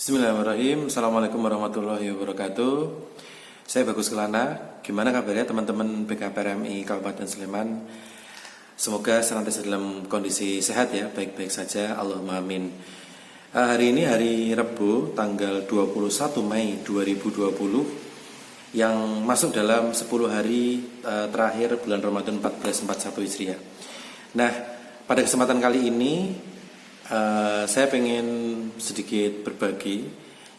Bismillahirrahmanirrahim. Assalamualaikum warahmatullahi wabarakatuh. Saya Bagus Kelana. Gimana kabarnya teman-teman BKPRMI Kabupaten Sleman? Semoga senantiasa dalam kondisi sehat ya, baik-baik saja. Allahumma amin. Hari ini hari Rabu, tanggal 21 Mei 2020, yang masuk dalam 10 hari terakhir bulan Ramadan 1441 Hijriah. Nah, pada kesempatan kali ini saya pengen sedikit berbagi.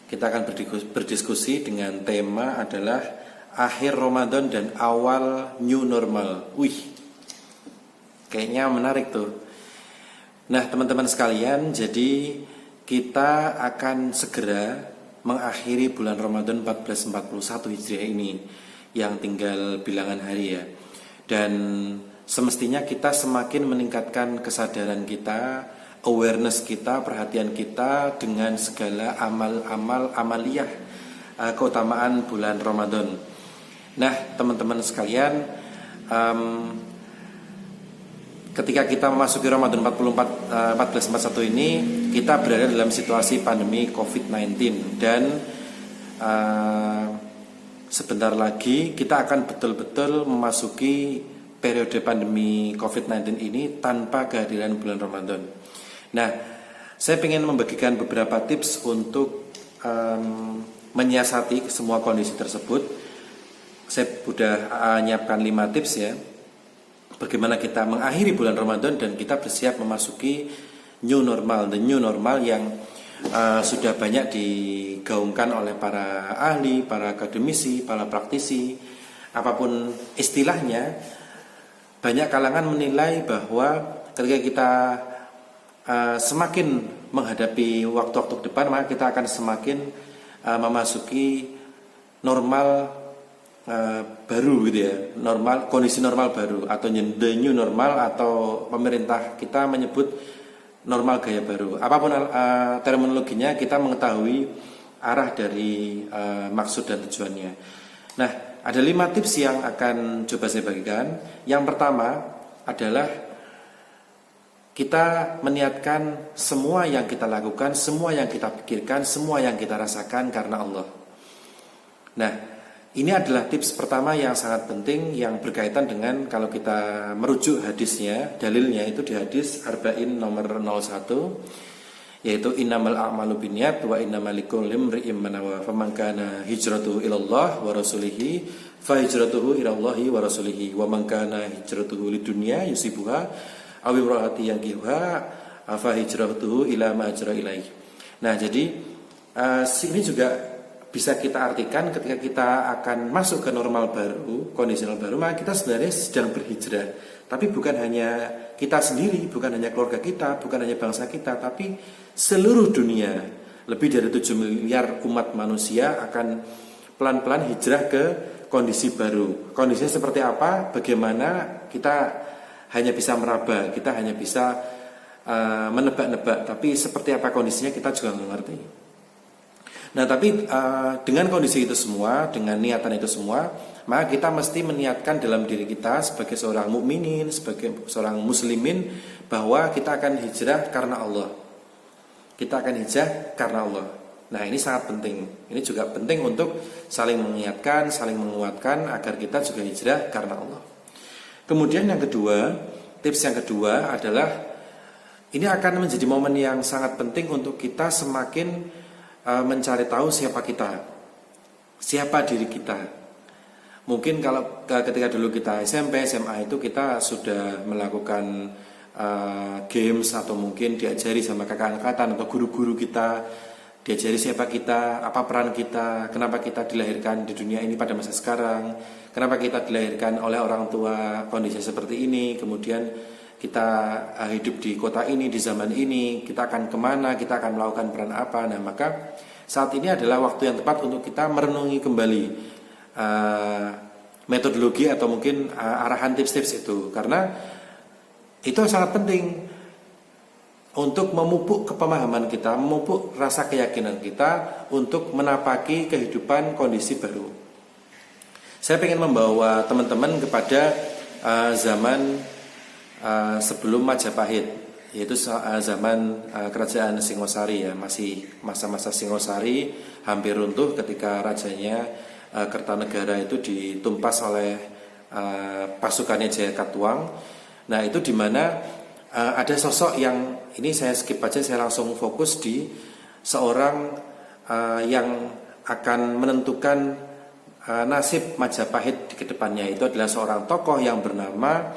Kita akan berdiskusi dengan tema adalah akhir Ramadan dan awal new normal. Wih, kayaknya menarik tuh. Nah teman-teman sekalian, jadi kita akan segera mengakhiri bulan Ramadan 1441 Hijriah ini, yang tinggal bilangan hari ya. Dan semestinya kita semakin meningkatkan kesadaran kita, awareness kita, perhatian kita dengan segala amaliyah keutamaan bulan Ramadan. Nah teman-teman sekalian, ketika kita memasuki Ramadan 1441 ini, kita berada dalam situasi pandemi COVID-19 dan sebentar lagi kita akan betul-betul memasuki periode pandemi COVID-19 ini tanpa kehadiran bulan Ramadan. Nah, saya ingin membagikan beberapa tips untuk menyiasati semua kondisi tersebut. Saya sudah menyiapkan 5 tips ya, bagaimana kita mengakhiri bulan Ramadan dan kita bersiap memasuki new normal, the new normal yang sudah banyak digaungkan oleh para ahli, para akademisi, para praktisi, apapun istilahnya. Banyak kalangan menilai bahwa ketika kita semakin menghadapi waktu-waktu ke depan, maka kita akan semakin memasuki normal baru gitu ya, kondisi normal baru atau the new normal, atau pemerintah kita menyebut normal gaya baru. Apapun terminologinya, kita mengetahui arah dari maksud dan tujuannya. Nah, ada 5 tips yang akan coba saya bagikan. Yang pertama adalah kita meniatkan semua yang kita lakukan, semua yang kita pikirkan, semua yang kita rasakan karena Allah. Nah, ini adalah tips pertama yang sangat penting, yang berkaitan dengan kalau kita merujuk hadisnya, dalilnya itu di hadis Arba'in nomor 01, yaitu innamal a'malu binniyat wa innamal likulli imri'in ma nawa, faman kana hijratuhu ilallah wa rasulihi fa hijratuhu ilallahi wa rasulihi, wa man kana hijratuhu lidunya yusibuha aw imra'ati yankihuha fa hijratuhu ila ma hajara ilaih. Nah, jadi ini juga bisa kita artikan ketika kita akan masuk ke normal baru, kondisi normal baru, maka kita sebenarnya sedang berhijrah. Tapi bukan hanya kita sendiri, bukan hanya keluarga kita, bukan hanya bangsa kita, tapi seluruh dunia. Lebih dari 7 miliar umat manusia akan pelan-pelan hijrah ke kondisi baru. Kondisinya seperti apa? Bagaimana? Kita hanya bisa meraba, kita hanya bisa menebak-nebak, tapi seperti apa kondisinya kita juga nggak ngerti. Nah, tapi dengan kondisi itu semua, dengan niatan itu semua, maka kita mesti meniatkan dalam diri kita sebagai seorang mukminin, sebagai seorang muslimin, bahwa kita akan hijrah karena Allah. Kita akan hijrah karena Allah. Nah, ini sangat penting. Ini juga penting untuk saling mengingatkan, saling menguatkan agar kita juga hijrah karena Allah. Kemudian yang kedua, tips yang kedua adalah ini akan menjadi momen yang sangat penting untuk kita semakin mencari tahu siapa kita, siapa diri kita. Mungkin kalau ketika dulu kita SMP, SMA itu kita sudah melakukan games, atau mungkin diajari sama kakak angkatan atau guru-guru kita, diajari siapa kita, apa peran kita, kenapa kita dilahirkan di dunia ini pada masa sekarang, kenapa kita dilahirkan oleh orang tua kondisi seperti ini, kemudian kita hidup di kota ini, di zaman ini, kita akan kemana, kita akan melakukan peran apa. Nah, maka saat ini adalah waktu yang tepat untuk kita merenungi kembali metodologi atau mungkin arahan tips-tips itu, karena itu sangat penting untuk memupuk kepemahaman kita, memupuk rasa keyakinan kita untuk menapaki kehidupan kondisi baru. Saya ingin membawa teman-teman kepada zaman sebelum Majapahit, yaitu zaman kerajaan Singosari ya, masih masa-masa Singosari hampir runtuh ketika rajanya Kertanegara itu ditumpas oleh pasukannya Jayakatwang. Nah itu dimana ada sosok yang ini saya skip aja, saya langsung fokus di seorang yang akan menentukan nasib Majapahit di kedepannya. Itu adalah seorang tokoh yang bernama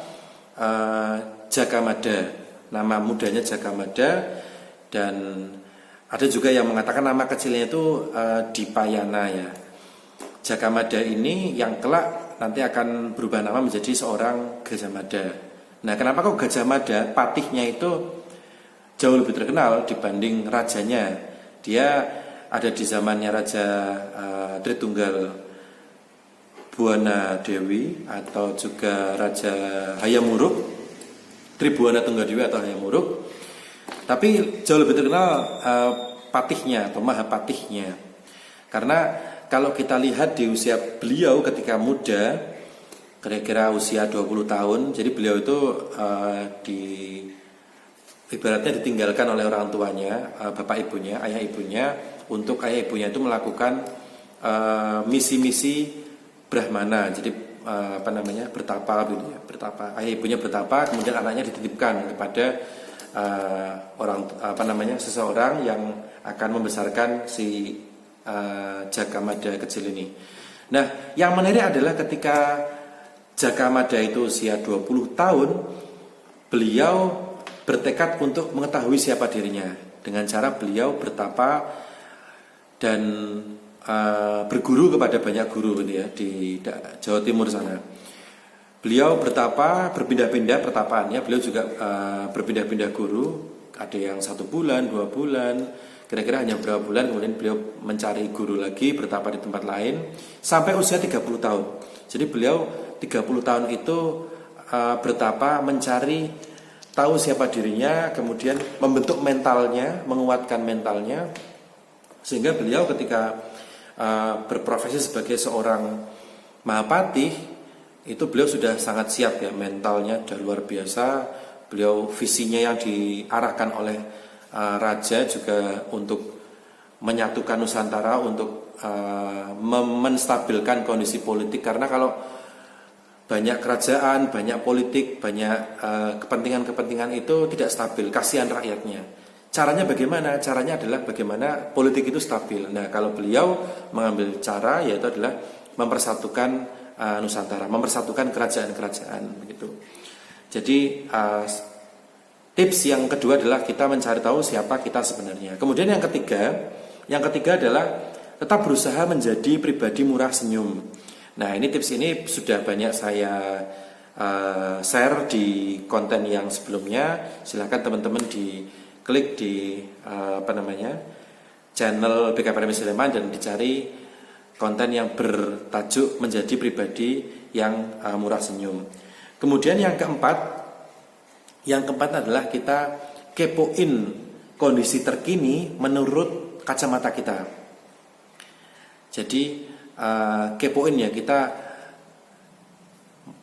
Jagamada. Nama mudanya Jagamada, dan ada juga yang mengatakan nama kecilnya itu Dipayana ya. Jagamada ini yang kelak nanti akan berubah nama menjadi seorang Gajah Mada. Nah, kenapa kok Gajah Mada? Patihnya itu jauh lebih terkenal dibanding rajanya. Dia ada di zamannya Raja Tritunggal Buana Dewi atau juga Raja Hayam Wuruk, Tribuana Tunggadewi atau Hayam Wuruk. Tapi jauh lebih terkenal patihnya atau mahapatihnya. Karena kalau kita lihat di usia beliau ketika muda, kira-kira usia 20 tahun, jadi beliau itu ibaratnya ditinggalkan oleh orang tuanya, bapak ibunya, ayah ibunya, untuk ayah ibunya itu melakukan misi-misi Brahmana. Jadi bertapa gitu ya, bertapa. Ayah ibunya bertapa, kemudian anaknya dititipkan kepada seseorang yang akan membesarkan si Jagamada kecil ini. Nah, yang menarik adalah ketika Jagamada itu usia 20 tahun, beliau bertekad untuk mengetahui siapa dirinya dengan cara beliau bertapa dan berguru kepada banyak guru gitu ya, di Jawa Timur sana. Beliau bertapa, berpindah-pindah pertapaannya. Beliau juga berpindah-pindah guru. Ada yang 1 bulan, 2 bulan, kira-kira hanya berapa bulan. Kemudian beliau mencari guru lagi, bertapa di tempat lain sampai usia 30 tahun. Jadi beliau 30 tahun itu bertapa, mencari tahu siapa dirinya, kemudian membentuk mentalnya, menguatkan mentalnya, sehingga beliau ketika berprofesi sebagai seorang mahapatih itu beliau sudah sangat siap ya, mentalnya sudah luar biasa. Beliau visinya yang diarahkan oleh raja juga untuk menyatukan Nusantara, untuk menstabilkan kondisi politik. Karena kalau banyak kerajaan, banyak politik, banyak kepentingan-kepentingan itu tidak stabil, kasihan rakyatnya. Caranya bagaimana? Caranya adalah bagaimana politik itu stabil. Nah, kalau beliau mengambil cara yaitu adalah mempersatukan Nusantara, mempersatukan kerajaan-kerajaan begitu. Jadi tips yang kedua adalah kita mencari tahu siapa kita sebenarnya. Kemudian yang ketiga adalah tetap berusaha menjadi pribadi murah senyum. Nah, ini tips ini sudah banyak saya share di konten yang sebelumnya. Silakan teman-teman klik di channel BKPM Sleman dan dicari konten yang bertajuk menjadi pribadi yang murah senyum. Kemudian yang keempat adalah kita kepoin kondisi terkini menurut kacamata kita. Jadi kepoin ya, kita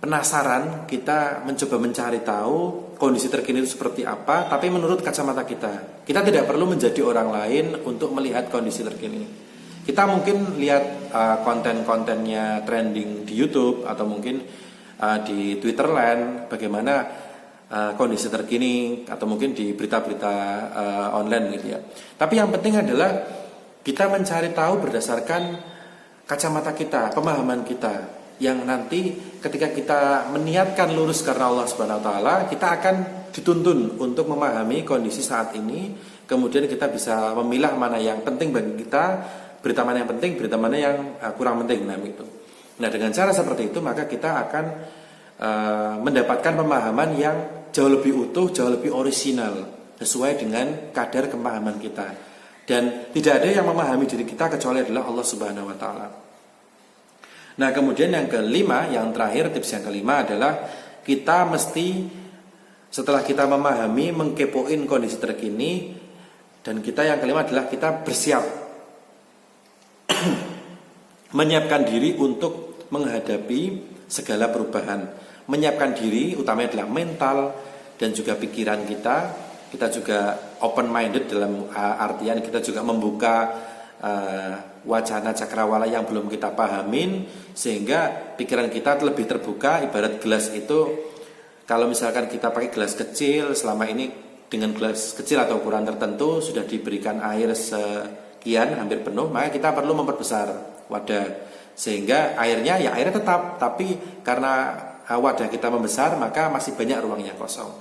penasaran, kita mencoba mencari tahu kondisi terkini itu seperti apa, tapi menurut kacamata kita. Kita tidak perlu menjadi orang lain untuk melihat kondisi terkini. Kita mungkin lihat konten-kontennya trending di YouTube atau mungkin di Twitterland, bagaimana kondisi terkini, atau mungkin di berita-berita online gitu ya. Tapi yang penting adalah kita mencari tahu berdasarkan kacamata kita, pemahaman kita, yang nanti ketika kita meniatkan lurus karena Allah Subhanahu wa taala, kita akan dituntun untuk memahami kondisi saat ini. Kemudian kita bisa memilah mana yang penting bagi kita, berita mana yang penting, berita mana yang kurang penting. Nah, dengan cara seperti itu maka kita akan mendapatkan pemahaman yang jauh lebih utuh, jauh lebih orisinal, sesuai dengan kadar pemahaman kita. Dan tidak ada yang memahami diri kita kecuali adalah Allah Subhanahu wa taala. Nah, kemudian yang kelima, yang terakhir, tips yang kelima adalah kita mesti setelah kita memahami, mengkepoin kondisi terkini, dan kita yang kelima adalah kita bersiap menyiapkan diri untuk menghadapi segala perubahan. Menyiapkan diri utamanya adalah mental dan juga pikiran kita kita juga open minded dalam artian kita juga membuka wacana cakrawala yang belum kita pahamin, sehingga pikiran kita lebih terbuka. Ibarat gelas itu, kalau misalkan kita pakai gelas kecil, selama ini dengan gelas kecil atau ukuran tertentu sudah diberikan air sekian hampir penuh, maka kita perlu memperbesar wadah sehingga airnya tetap, tapi karena wadah kita membesar maka masih banyak ruang yang kosong.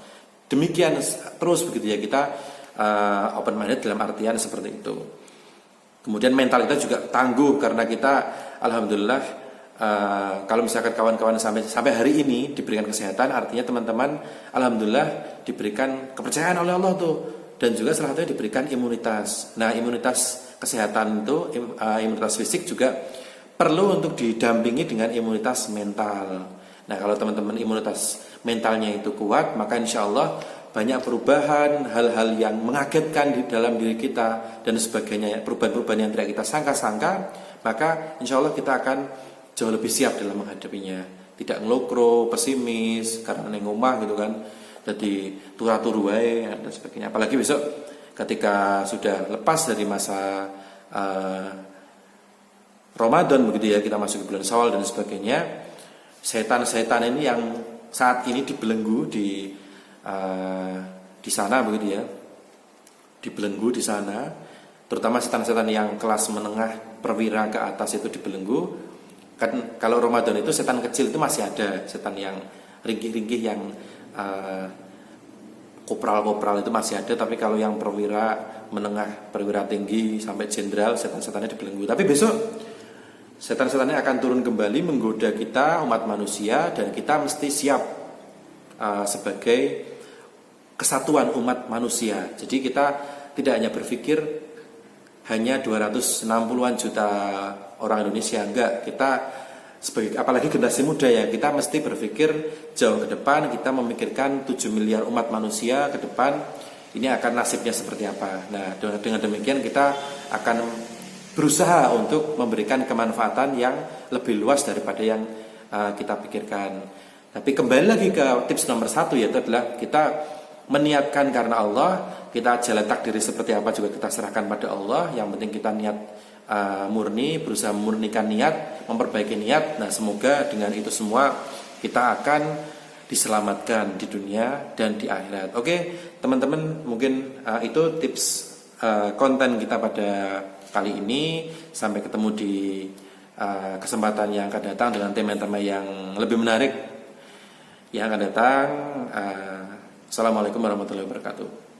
Demikian terus begitu ya, kita open minded dalam artian seperti itu. Kemudian mental kita juga tangguh karena kita alhamdulillah kalau misalkan kawan-kawan sampai hari ini diberikan kesehatan, artinya teman-teman alhamdulillah diberikan kepercayaan oleh Allah tuh, dan juga salah satunya diberikan imunitas. Nah, imunitas kesehatan itu, imunitas fisik juga perlu untuk didampingi dengan imunitas mental. Nah, kalau teman-teman imunitas mentalnya itu kuat, maka insya Allah banyak perubahan, hal-hal yang mengagetkan di dalam diri kita dan sebagainya, perubahan-perubahan yang tidak kita sangka-sangka, maka insya Allah kita akan jauh lebih siap dalam menghadapinya. Tidak ngelokro, pesimis karena neng omah gitu kan, jadi turu wae dan sebagainya. Apalagi besok ketika sudah lepas dari masa Ramadan begitu ya, kita masuk ke bulan Syawal dan sebagainya. Setan-setan ini yang saat ini dibelenggu di sana begitu ya, dibelenggu di sana, terutama setan-setan yang kelas menengah perwira ke atas itu dibelenggu. Kan kalau Ramadan itu setan kecil itu masih ada, setan yang ringkih-ringkih yang kopral-kopral itu masih ada, tapi kalau yang perwira menengah, perwira tinggi sampai jenderal, setan-setannya dibelenggu. Tapi besok setan-setannya akan turun kembali menggoda kita umat manusia, dan kita mesti siap sebagai kesatuan umat manusia. Jadi kita tidak hanya berpikir hanya 260-an juta orang Indonesia, enggak. Kita sebagai, apalagi generasi muda ya, kita mesti berpikir jauh ke depan. Kita memikirkan 7 miliar umat manusia ke depan, ini akan nasibnya seperti apa. Nah, dengan demikian kita akan berusaha untuk memberikan kemanfaatan yang lebih luas daripada yang kita pikirkan. Tapi kembali lagi ke tips nomor 1, yaitu adalah kita meniatkan karena Allah. Kita jalan takdir seperti apa juga kita serahkan pada Allah. Yang penting kita niat murni, berusaha memurnikan niat, memperbaiki niat. Nah, semoga dengan itu semua kita akan diselamatkan di dunia dan di akhirat. Oke, teman-teman, mungkin itu tips konten kita pada kali ini. Sampai ketemu di kesempatan yang akan datang dengan tema-tema yang lebih menarik yang akan datang. Assalamualaikum warahmatullahi wabarakatuh.